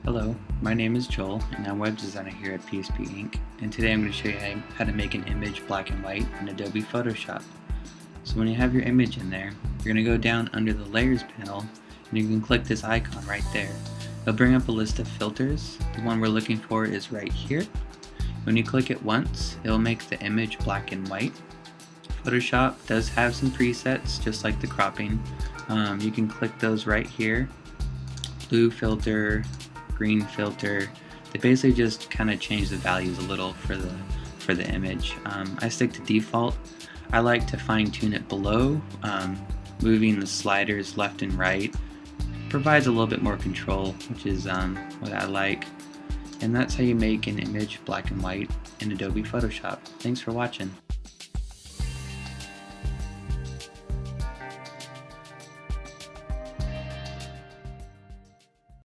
Hello, my name is Joel and I'm web designer here at PSP Inc. And today I'm going to show you how to make an image black and white in Adobe Photoshop. So when you have your image in there, you're going to go down under the layers panel and you can click this icon right there. It'll bring up a list of filters. The one we're looking for is right here. When you click it once, it'll make the image black and white. Photoshop does have some presets just like the cropping. You can click those right here. Blue filter, green filter. They basically just kind of change the values a little for the image. I stick to default. I like to fine-tune it below. Moving the sliders left and right provides a little bit more control, which is what I like. And that's how you make an image black and white in Adobe Photoshop. Thanks for watching.